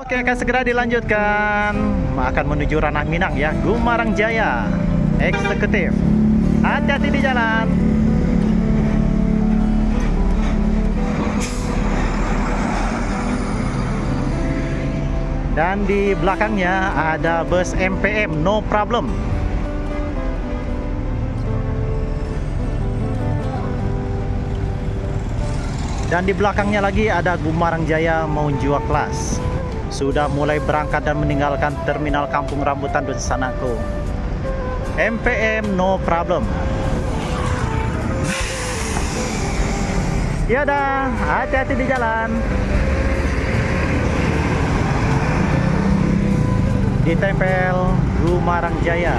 Oke, akan segera dilanjutkan. Akan menuju Ranah Minang ya, Gumarang Jaya Eksekutif. Hati-hati di jalan. Dan di belakangnya ada bus MPM, no problem. Dan di belakangnya lagi ada Gumarang Jaya Maunjua Kelas. Sudah mulai berangkat dan meninggalkan terminal Kampung Rambutan Dunsanaku. MPM no problem. Ya dah, hati-hati di jalan. Ditempel Gumarang Jaya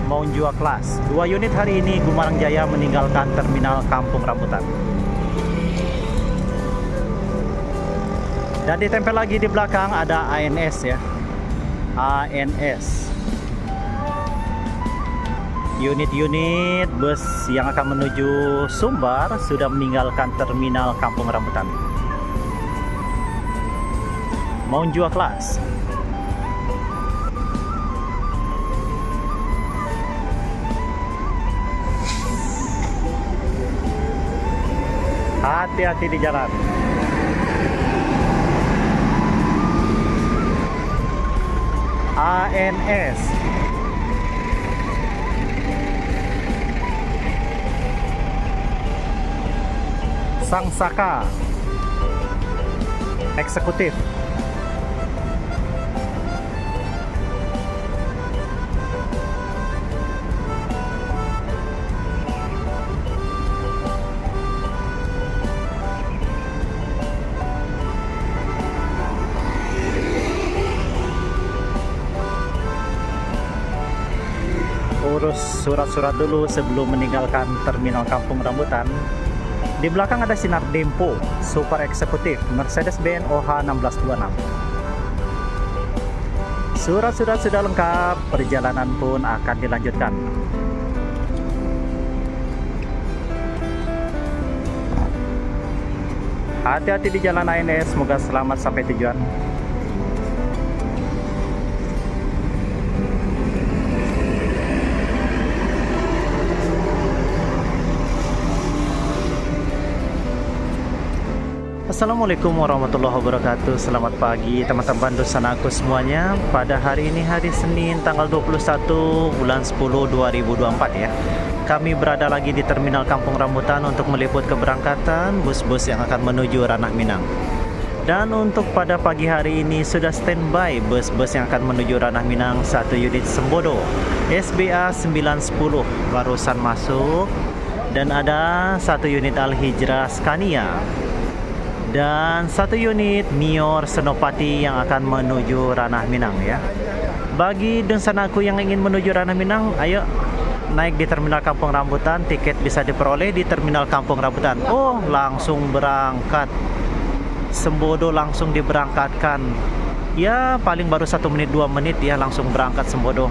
Maunjua Kelas. 2 unit hari ini Gumarang Jaya meninggalkan terminal Kampung Rambutan. Dan ditempel lagi di belakang ada ANS ya. ANS. Unit-unit bus yang akan menuju Sumbar sudah meninggalkan terminal Kampung Rambutan. Maunjua Kelas. Hati-hati di jalan. ANS. Sangsaka Eksekutif. Urus surat-surat dulu sebelum meninggalkan terminal Kampung Rambutan. Di belakang ada Sinar Dempo Super Eksekutif Mercedes-Benz OH 1626. Surat-surat sudah lengkap, perjalanan pun akan dilanjutkan. Hati-hati di jalan ANS, semoga selamat sampai tujuan. Assalamualaikum warahmatullahi wabarakatuh. Selamat pagi teman-teman Dunsanaku semuanya. Pada hari ini hari Senin tanggal 21 bulan 10 2024 ya. Kami berada lagi di terminal Kampung Rambutan untuk meliput keberangkatan bus-bus yang akan menuju Ranah Minang. Dan untuk pada pagi hari ini sudah standby bus-bus yang akan menuju Ranah Minang. 1 unit Sembodo SBA 910 barusan masuk. Dan ada 1 unit Al-Hijrah Scania. Dan 1 unit Mior Senopati yang akan menuju Ranah Minang ya. Bagi Dunsanaku yang ingin menuju Ranah Minang, ayo naik di terminal Kampung Rambutan. Tiket bisa diperoleh di terminal Kampung Rambutan. Oh, langsung berangkat. Sembodo langsung diberangkatkan. Ya, paling baru 1 menit 2 menit ya langsung berangkat Sembodo.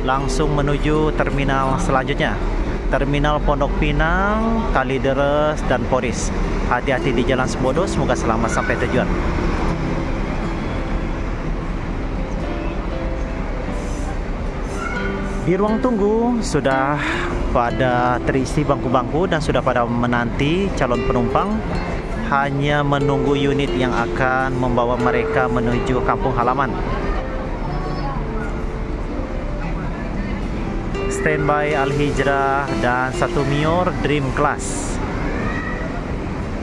Langsung menuju terminal selanjutnya. Terminal Pondok Pinang, Kalideres, dan Poris. Hati-hati di jalan Sembodo, semoga selamat sampai tujuan. Di ruang tunggu sudah pada terisi bangku-bangku dan sudah pada menanti calon penumpang. Hanya menunggu unit yang akan membawa mereka menuju kampung halaman. Standby Al-Hijrah dan 1 Mior Dream Class.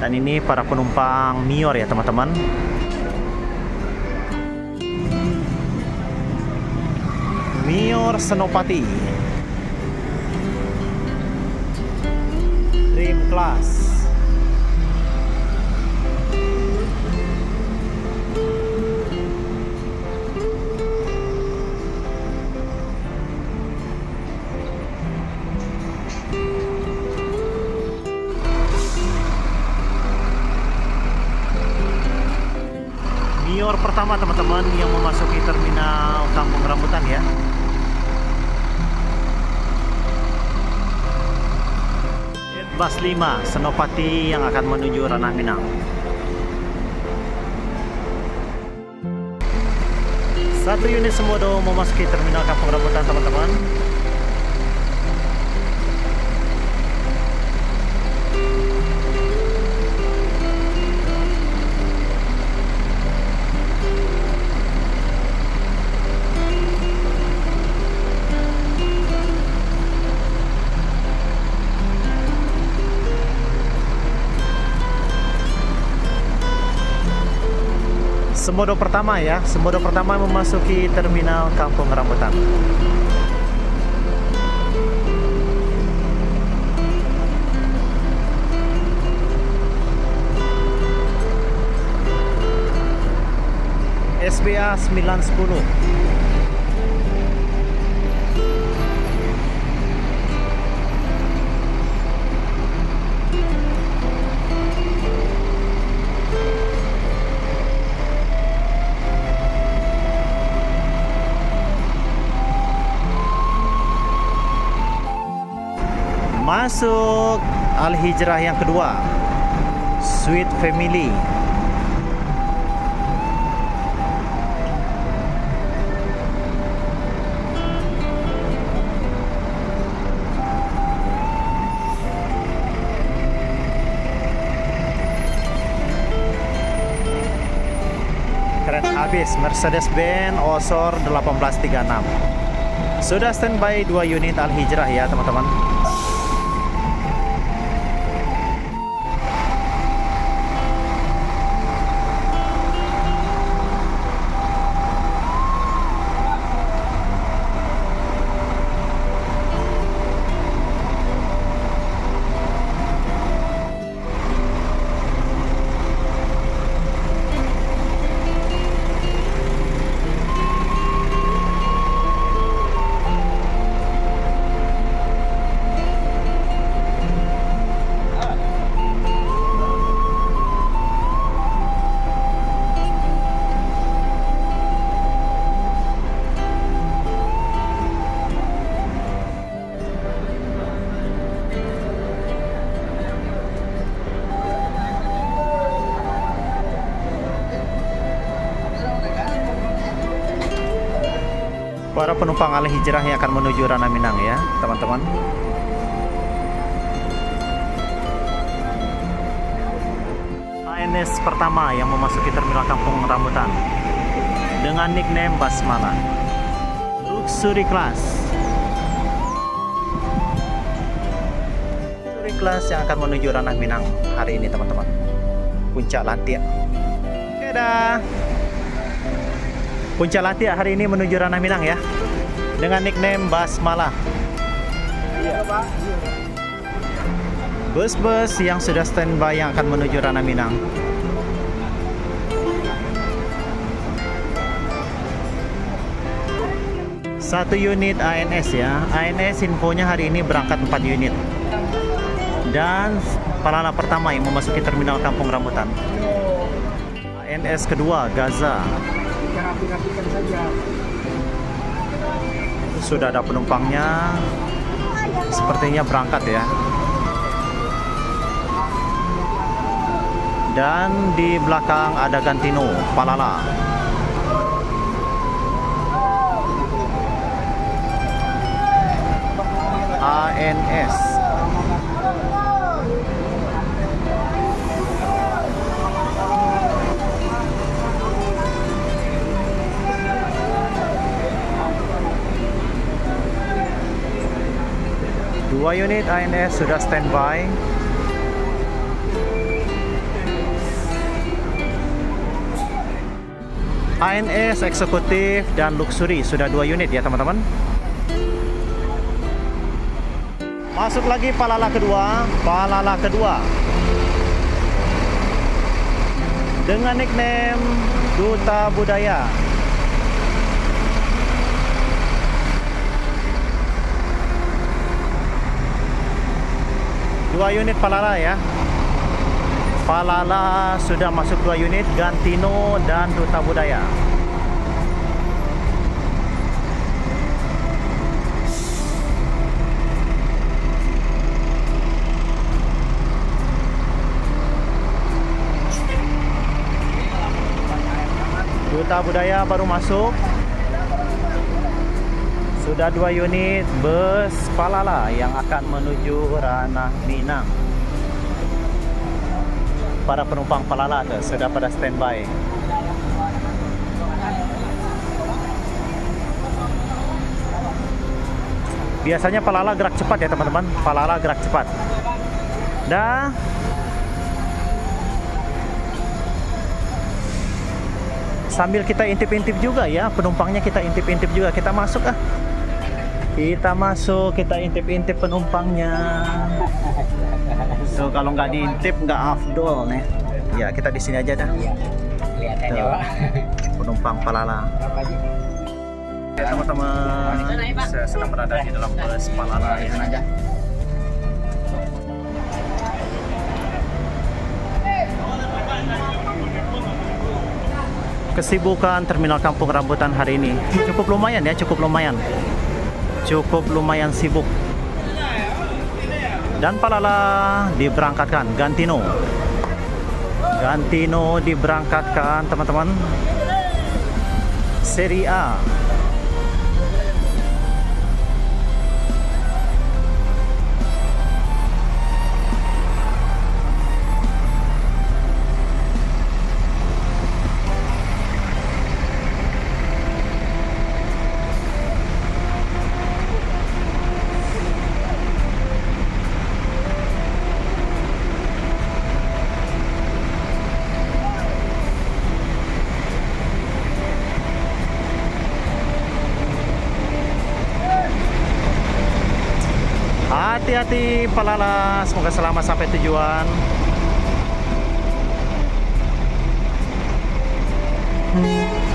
Dan ini para penumpang Mior ya teman-teman. Mior Senopati Dream Class. Mior pertama teman-teman yang memasuki terminal Kampung Rambutan ya. Bus 5 Senopati yang akan menuju Ranah Minang. Satu unit Semodo memasuki terminal Kampung Rambutan, teman-teman. Semodo pertama ya, Semodo pertama memasuki terminal Kampung Rambutan. SBA 910. Masuk Al-Hijrah yang kedua, Sweet Family. Keren habis, Mercedes-Benz Osor 1836. Sudah standby 2 unit Al-Hijrah ya teman-teman. Para penumpang Al-Hijrah yang akan menuju Ranah Minang ya teman-teman. ANS pertama yang memasuki terminal Kampung Rambutan dengan nickname Basmala, Luxury Class. Luxury Class yang akan menuju Ranah Minang hari ini teman-teman. Puncak Lantiak. Oke dah. Puncak Lantiak hari ini menuju Ranah Minang ya, dengan nickname Basmala. Iya Pak. Bus-bus yang sudah standby yang akan menuju Ranah Minang. Satu unit ANS ya. ANS infonya hari ini berangkat 4 unit. Dan Palala pertama yang memasuki terminal Kampung Rambutan. ANS kedua Gaza. Sudah ada penumpangnya, sepertinya berangkat ya. Dan di belakang ada Gantino Palala. ANS. Dua unit ANS sudah standby. ANS eksekutif dan luxury sudah 2 unit ya teman-teman. Masuk lagi Palala kedua, Palala kedua dengan nickname Duta Budaya. Dua unit Palala ya. Palala sudah masuk 2 unit, Gantino dan Duta Budaya. Duta Budaya baru masuk. Sudah 2 unit bus Palala yang akan menuju Ranah Minang. Para penumpang Palala tuh sudah pada standby. Biasanya Palala gerak cepat ya teman-teman. Palala gerak cepat. Dah. Sambil kita intip-intip juga ya, penumpangnya kita intip-intip juga. Kita masuk ah. Kita masuk, kita intip-intip penumpangnya. So kalau nggak diintip nggak afdol nih. Ya kita di sini aja dah. Kelihatannya Pak. Penumpang Palala. Ya, teman-teman, saya sedang berada di dalam bus Palala ya. Kesibukan Terminal Kampung Rambutan hari ini cukup lumayan ya, cukup lumayan sibuk. Dan Palala diberangkatkan, Gantino diberangkatkan teman-teman, Seri A. Hati-hati Palala, semoga selamat sampai tujuan.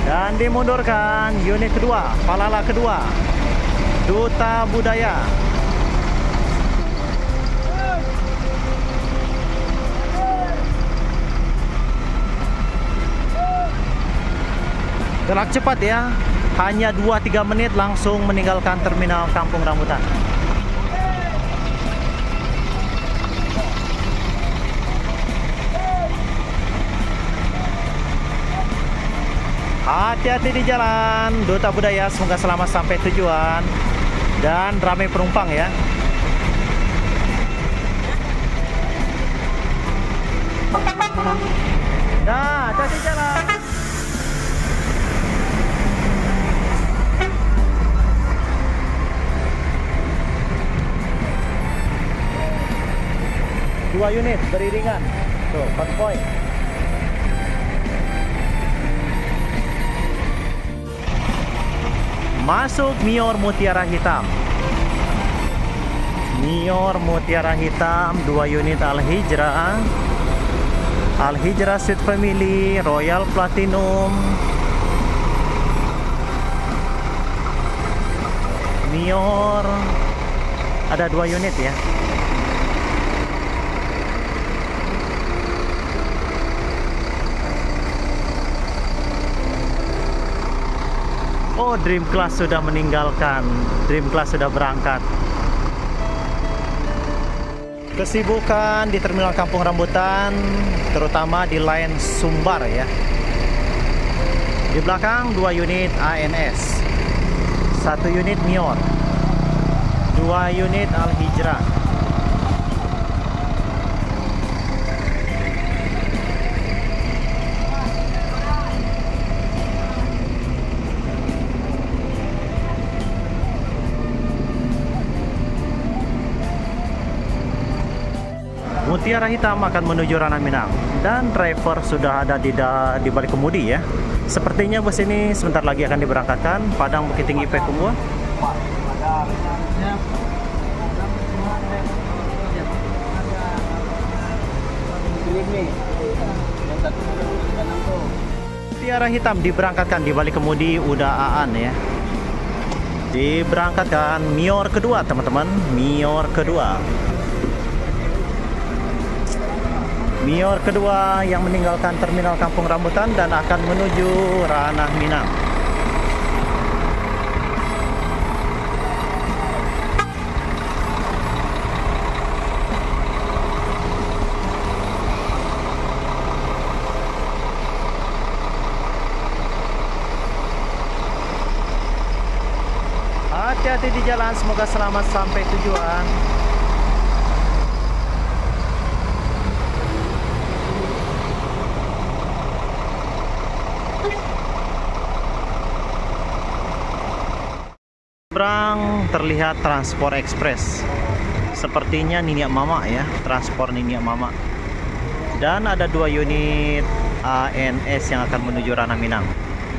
Dan dimundurkan unit kedua, Palala kedua, Duta Budaya. Gerak cepat ya, hanya 2-3 menit langsung meninggalkan Terminal Kampung Rambutan. Hati-hati di jalan, Duta Budaya, semoga selamat sampai tujuan. Dan ramai penumpang ya. Nah, hati-hati jalan. Dua unit beriringan. Tuh, konvoy. Masuk Mior Mutiara Hitam. Mior Mutiara Hitam, 2 unit Al-Hijrah. Al-Hijrah Suite Family, Royal Platinum. Mior ada 2 unit ya. Oh, Dream Class sudah meninggalkan. Dream Class sudah berangkat. Kesibukan di Terminal Kampung Rambutan, terutama di line Sumbar ya. Di belakang 2 unit ANS, 1 unit Mior, 2 unit Al-Hijrah. Mutiara Hitam akan menuju Ranah Minang dan driver sudah ada di balik kemudi ya. Sepertinya bus ini sebentar lagi akan diberangkatkan Padang Bukit Tinggi Payakumbuh. Mutiara Hitam diberangkatkan di balik kemudi Uda Aan ya. Diberangkatkan Mior kedua teman-teman, Mior kedua. Mior kedua yang meninggalkan Terminal Kampung Rambutan dan akan menuju Ranah Minang. hati-hati di jalan, semoga selamat sampai tujuan. Seberang terlihat Transport Express. Sepertinya Niniak Mama ya, transport Niniak Mama. Dan ada 2 unit ANS yang akan menuju Ranah Minang.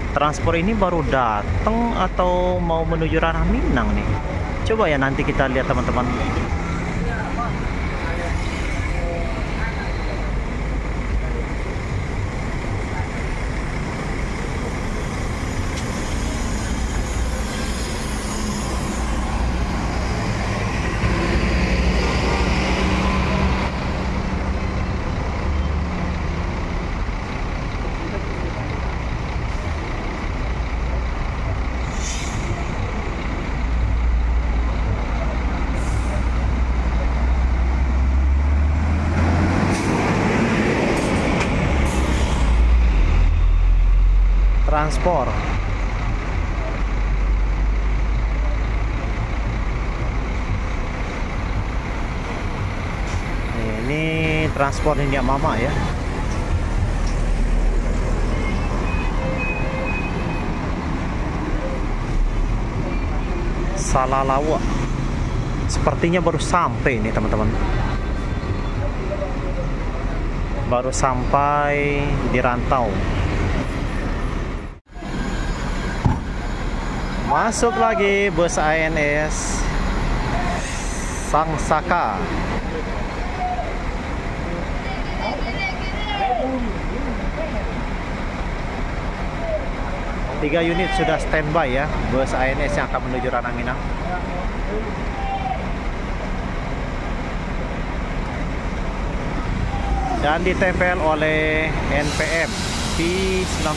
Transport ini baru datang atau mau menuju Ranah Minang nih? Coba ya nanti kita lihat teman-teman. Transport. Ini transport Niniak Mama ya. Salalawa. Sepertinya baru sampai nih teman-teman. Baru sampai di Rantau. Masuk lagi bus ANS Sangsaka. Tiga unit sudah standby ya, bus ANS yang akan menuju Ranah Minang. Dan ditempel oleh NPM P19.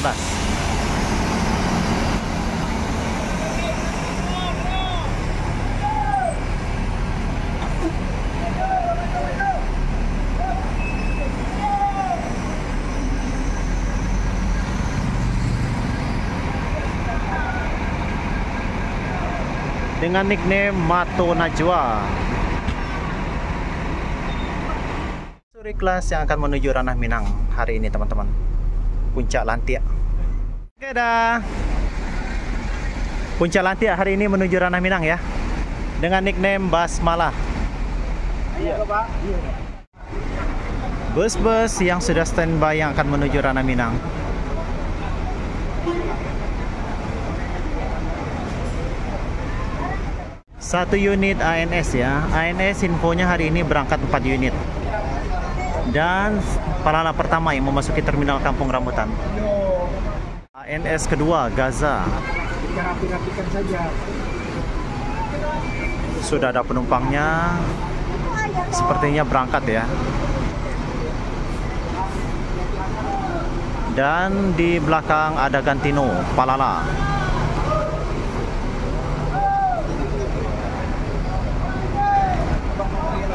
Dengan nickname Mato Najwa. Suri kelas yang akan menuju Ranah Minang hari ini teman-teman. Puncak Lantiak. Oke dah. Puncak Lantiak hari ini menuju Ranah Minang ya. Dengan nickname Basmala. Iya Pak. Bus-bus yang sudah standby yang akan menuju Ranah Minang. Satu unit ANS ya. ANS infonya hari ini berangkat 4 unit. Dan Palala pertama yang memasuki terminal Kampung Rambutan. ANS kedua Gaza. Kita rapi-rapikan saja. Sudah ada penumpangnya. Sepertinya berangkat ya. Dan di belakang ada Gantino Palala.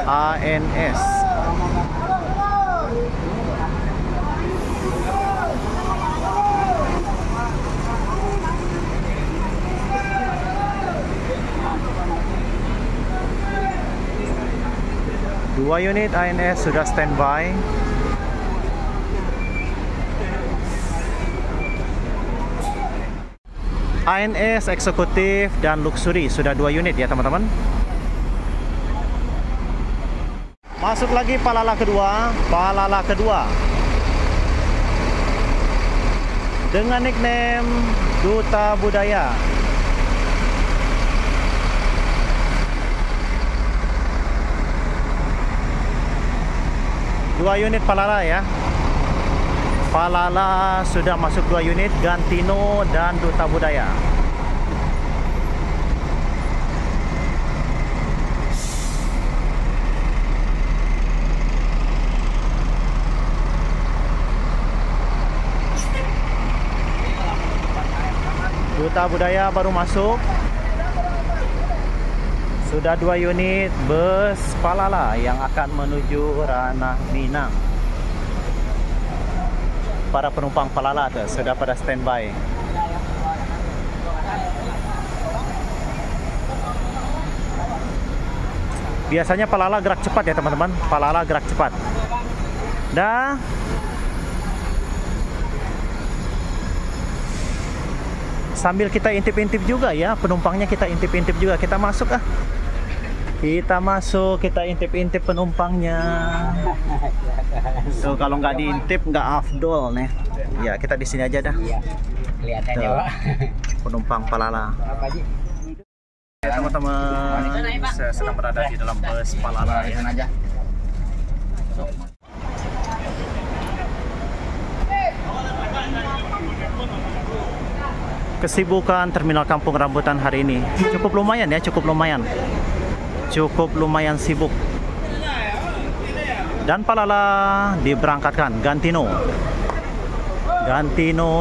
ANS. Dua unit ANS sudah standby. ANS eksekutif dan luxury sudah 2 unit ya teman-teman. Masuk lagi Palala kedua, Palala kedua. Dengan nickname Duta Budaya. Dua unit Palala ya. Palala sudah masuk 2 unit, Gantino dan Duta Budaya. Duta Budaya baru masuk. Sudah 2 unit bus Palala yang akan menuju Ranah Minang. Para penumpang Palala tuh sudah pada standby. Biasanya Palala gerak cepat ya teman-teman. Palala gerak cepat. Dah. Sambil kita intip-intip juga ya, penumpangnya kita intip-intip juga. Kita masuk ah. Kita masuk, kita intip-intip penumpangnya. So kalau nggak diintip nggak afdol nih. Ya kita di sini aja dah. Iya. Kelihatannya, Pak. Penumpang Palala. Apa sih? Teman-teman, saya sedang berada di dalam bus Palala ya. Aja. Kesibukan Terminal Kampung Rambutan hari ini cukup lumayan ya, cukup lumayan sibuk. Dan Palala diberangkatkan, Gantino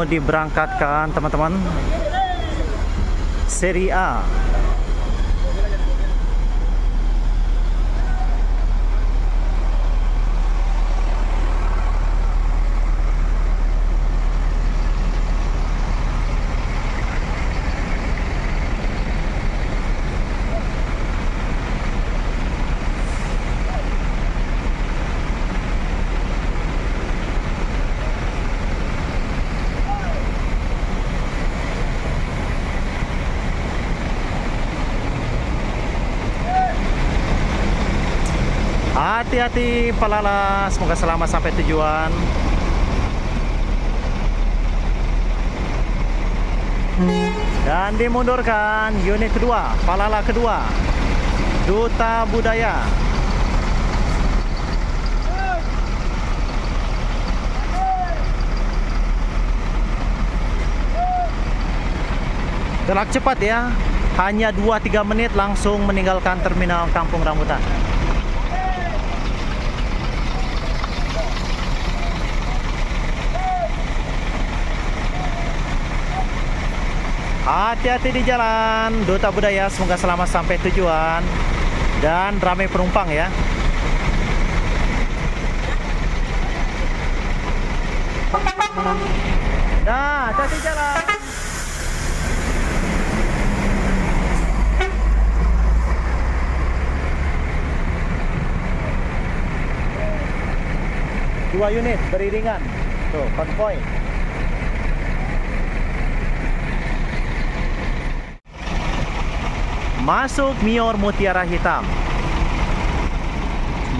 diberangkatkan teman-teman, Seri A. Hati-hati Palala, semoga selamat sampai tujuan. Dan dimundurkan unit kedua, Palala kedua, Duta Budaya. Gerak cepat ya, hanya 2-3 menit langsung meninggalkan Terminal Kampung Rambutan. Hati-hati di jalan, Duta Budaya, semoga selamat sampai tujuan. Dan ramai penumpang ya. Nah, hati-hati jalan. Dua unit beriringan. Tuh, konvoy. Masuk Mior Mutiara Hitam.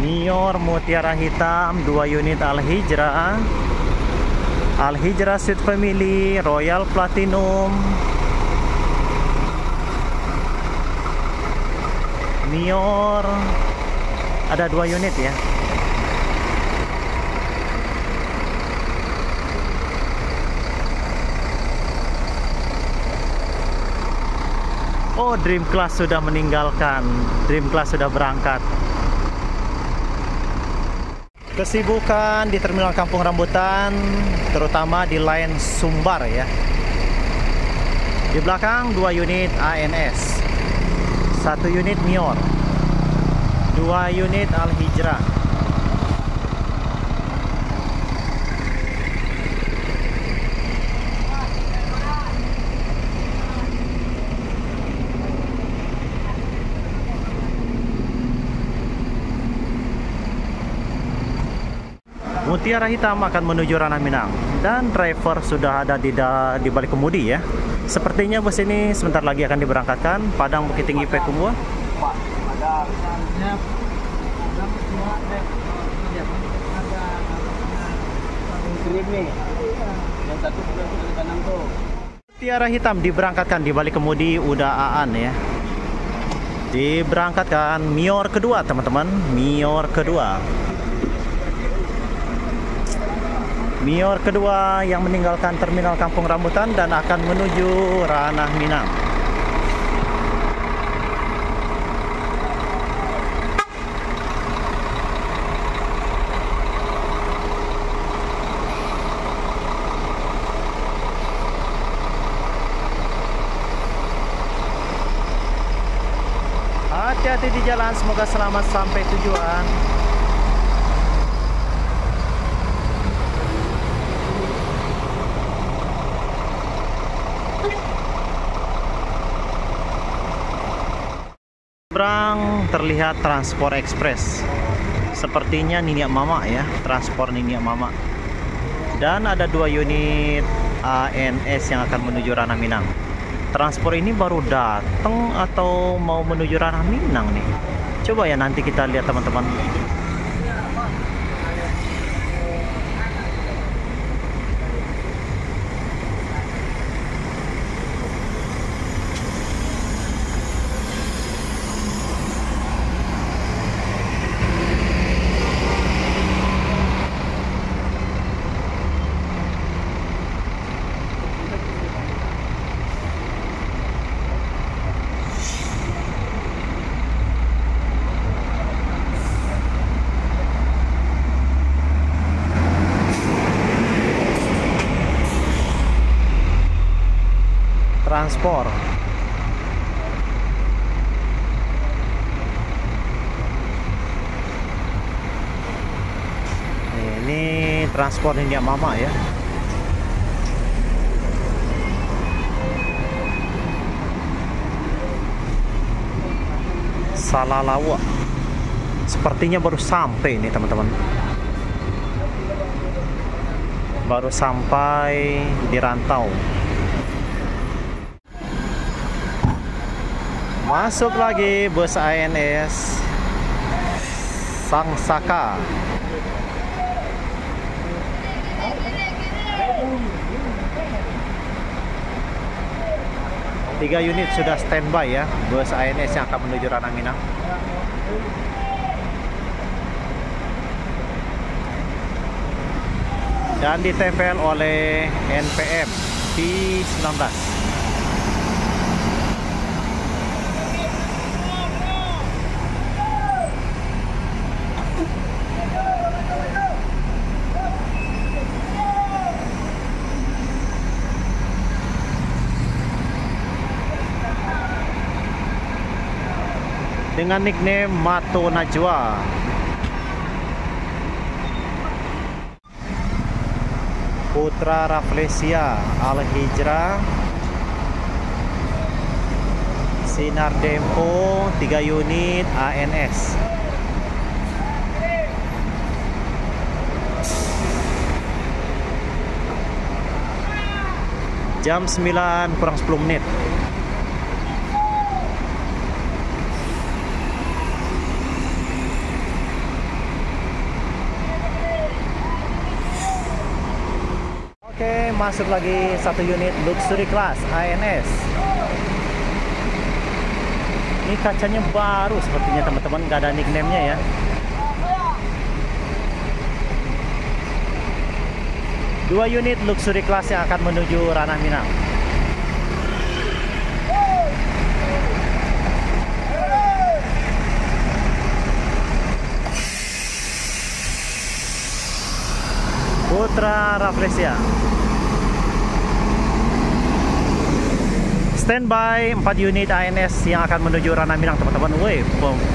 Mior Mutiara Hitam, 2 unit Al-Hijrah. Al-Hijrah Suite Family, Royal Platinum. Mior ada 2 unit ya. Oh, Dream Class sudah meninggalkan. Dream Class sudah berangkat. Kesibukan di Terminal Kampung Rambutan, terutama di line Sumbar ya. Di belakang 2 unit ANS, 1 unit Mior, 2 unit Al-Hijrah. Mutiara Hitam akan menuju Ranah Minang dan driver sudah ada di balik kemudi ya. Sepertinya bus ini sebentar lagi akan diberangkatkan Padang Bukit Tinggi Payakumbuh. Mutiara Hitam diberangkatkan di balik kemudi udah Aan ya. Diberangkatkan Mior kedua teman-teman, Mior kedua. Mior kedua yang meninggalkan Terminal Kampung Rambutan dan akan menuju Ranah Minang. Hati-hati di jalan, semoga selamat sampai tujuan. Seberang terlihat Transport Express. Sepertinya Niniak Mama ya, transport Niniak Mama. Dan ada 2 unit ANS yang akan menuju Ranah Minang. Transport ini baru datang atau mau menuju Ranah Minang nih? Coba ya nanti kita lihat teman-teman. Transport. Ini transport Niniak Mama ya. Salalawa. Sepertinya baru sampai nih teman-teman. Baru sampai di Rantau. Masuk lagi bus ANS Sangsaka. Tiga unit sudah standby ya, bus ANS yang akan menuju Ranah Minang. Dan ditempel oleh NPM P19. Dengan nickname Mato Najwa. Putra Rafflesia, Al Hijrah, Sinar Dempo, 3 unit ANS. Jam 9 kurang 10 menit. Oke, masuk lagi 1 unit luxury class ANS. Ini kacanya baru sepertinya teman-teman, nggak ada nickname-nya ya. Dua unit luxury class yang akan menuju Ranah Minang. Putra Rafflesia. Standby 4 unit ANS yang akan menuju Ranah Minang teman-teman. Woi,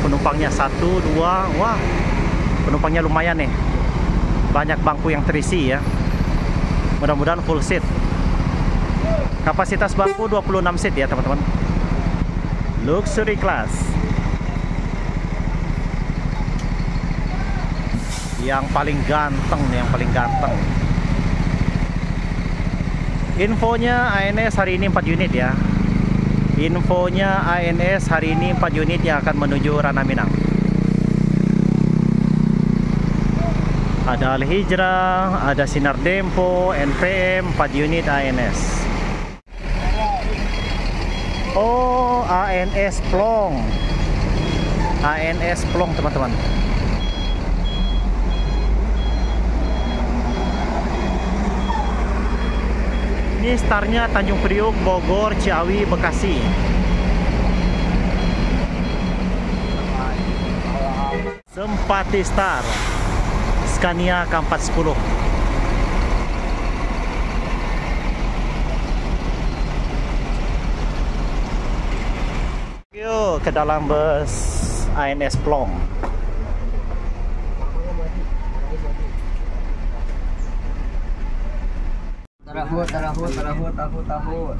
penumpangnya 1, 2, wah, penumpangnya lumayan nih. Banyak bangku yang terisi ya. Mudah-mudahan full seat. Kapasitas bangku 26 seat ya teman-teman. Luxury class. Yang paling ganteng nih, yang paling ganteng. Infonya ANS hari ini 4 unit ya. Infonya ANS hari ini 4 unit yang akan menuju Ranah Minang. Ada Al Hijrah, ada Sinar Dempo, NPM, 4 unit ANS. Oh, ANS Plong. ANS Plong teman-teman. Ini startnya Tanjung Priok, Bogor, Ciawi, Bekasi. Sempati Star Scania K410. Yuk ke dalam bus ANS Plong.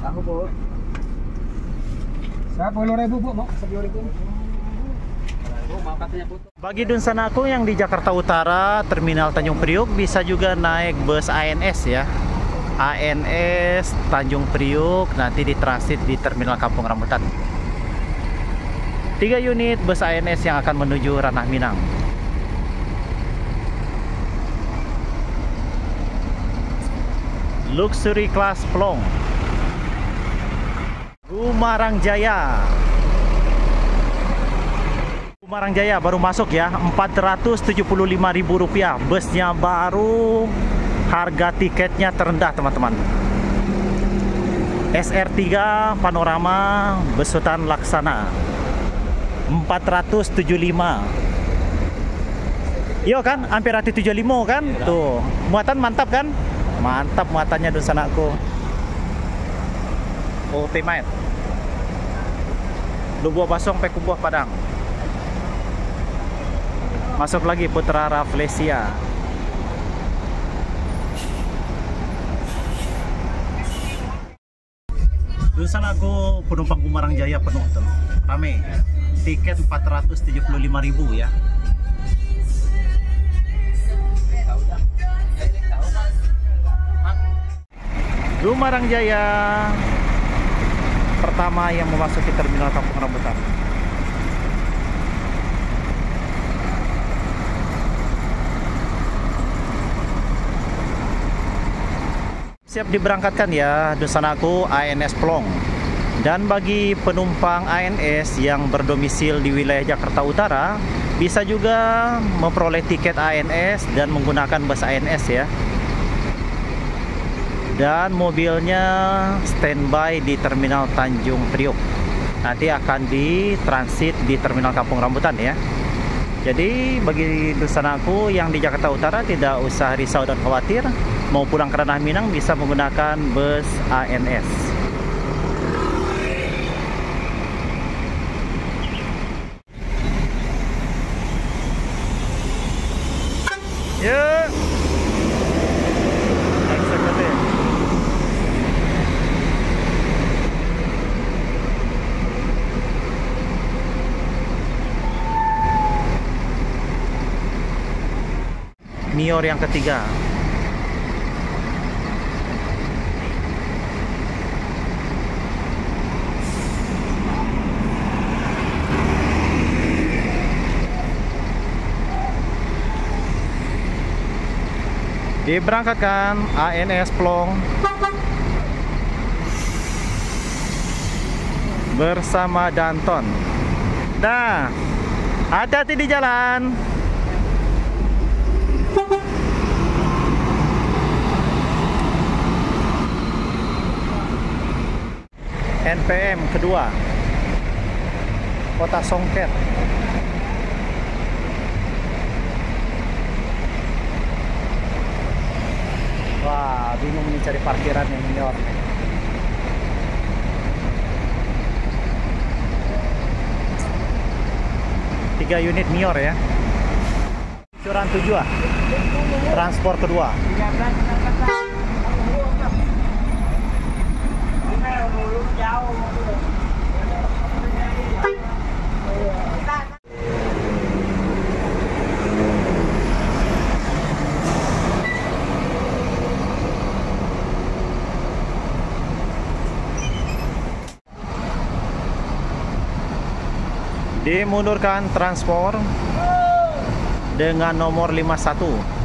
Tahu bu. 10.000 bu, mau 10.000. Bagi Dunsanaku yang di Jakarta Utara, Terminal Tanjung Priuk, bisa juga naik bus ANS ya. ANS Tanjung Priuk, nanti ditransit di Terminal Kampung Rambutan. 3 unit bus ANS yang akan menuju Ranah Minang. Luxury Class Plong, Gumarang Jaya. Gumarang Jaya baru masuk ya, Rp475.000. Busnya baru, harga tiketnya terendah teman-teman. SR3 Panorama besutan Laksana 475. Yo kan, hampir hati 75 kan? Tuh, muatan mantap kan? Mantap muatannya Dunsanaku. Ultimate. Lubuah Basong Peku Buah Padang. Masuk lagi Putra Rafflesia. Dunsanaku penumpang Gumarang Jaya penuh tuh. Rame. Tiket 475.000 ya. Gumarang Jaya pertama yang memasuki Terminal Kampung Rambutan. Siap diberangkatkan ya Dunsanaku ANS Plong. Dan bagi penumpang ANS yang berdomisil di wilayah Jakarta Utara, bisa juga memperoleh tiket ANS dan menggunakan bus ANS ya. Dan mobilnya standby di Terminal Tanjung Priuk. Nanti akan ditransit di Terminal Kampung Rambutan ya. Jadi bagi Dunsanaku yang di Jakarta Utara tidak usah risau dan khawatir, mau pulang ke Ranah Minang bisa menggunakan bus ANS. Yuk. Eksekutif. Mior yang ketiga. Diberangkatkan ANS Plong bersama Danton. Nah, hati-hati di jalan. NPM kedua, Kota Songket. Wah, bingung nih cari parkiran yang Mior. 3 unit Mior ya. Curan 7 ah. Transport kedua. Dimundurkan transport dengan nomor 51.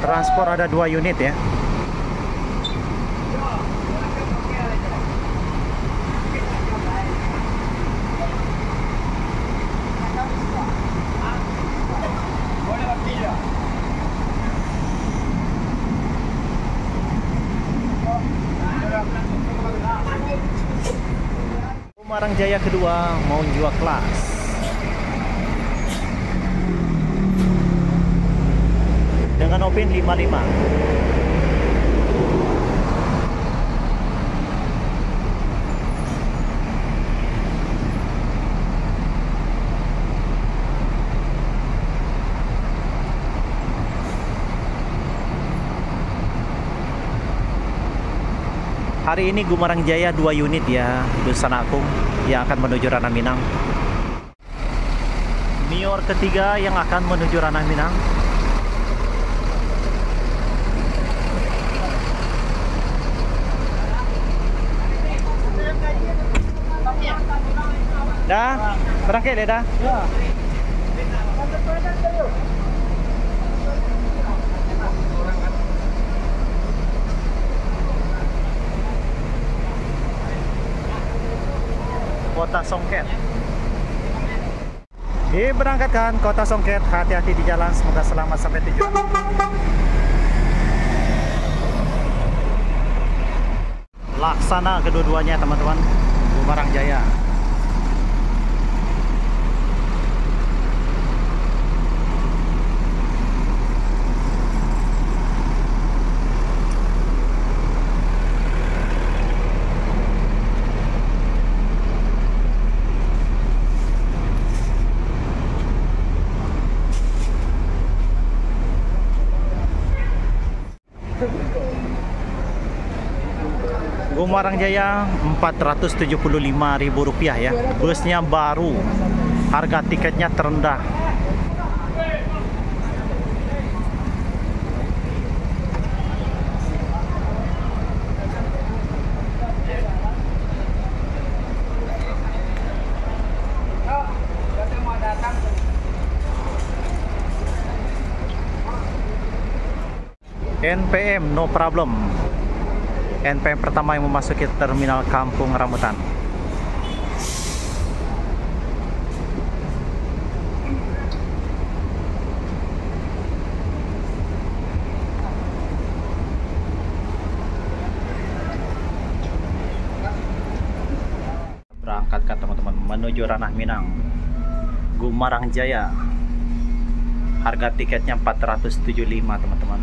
Transport ada 2 unit ya. Gumarang Jaya kedua mau jual kelas. Dengan Opin 55. Hari ini Gumarang Jaya 2 unit ya, bus Sanakung yang akan menuju Ranah Minang. Mior ketiga yang akan menuju Ranah Minang. Dah, berangkat dah. Ya. Kota Songket. Diberangkatkan Kota Songket, hati-hati di jalan, semoga selamat sampai tujuan. Laksana kedua-duanya teman-teman, Gumarang Jaya. Gumarang Jaya Rp475.000 ya. Busnya baru, harga tiketnya terendah. NPM no problem. NPM pertama yang memasuki terminal Kampung Rambutan. Berangkat teman-teman menuju Ranah Minang. Gumarang Jaya. Harga tiketnya 475 teman-teman.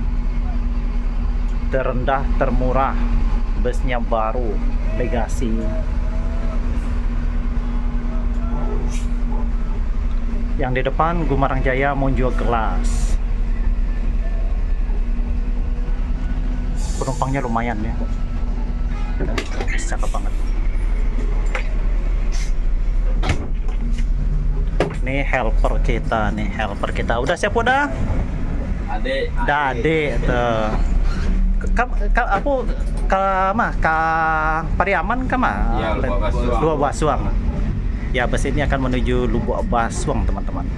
Terendah, termurah, busnya baru, legasi. Yang di depan Gumarang Jaya menjual gelas. Penumpangnya lumayan ya, cakep banget. Nih helper kita, udah siap udah? Ade tuh. Aku ka Pariaman kama ya, Lubuk Basuang. Ya, bus ini akan menuju Lubuk Basuang teman-teman.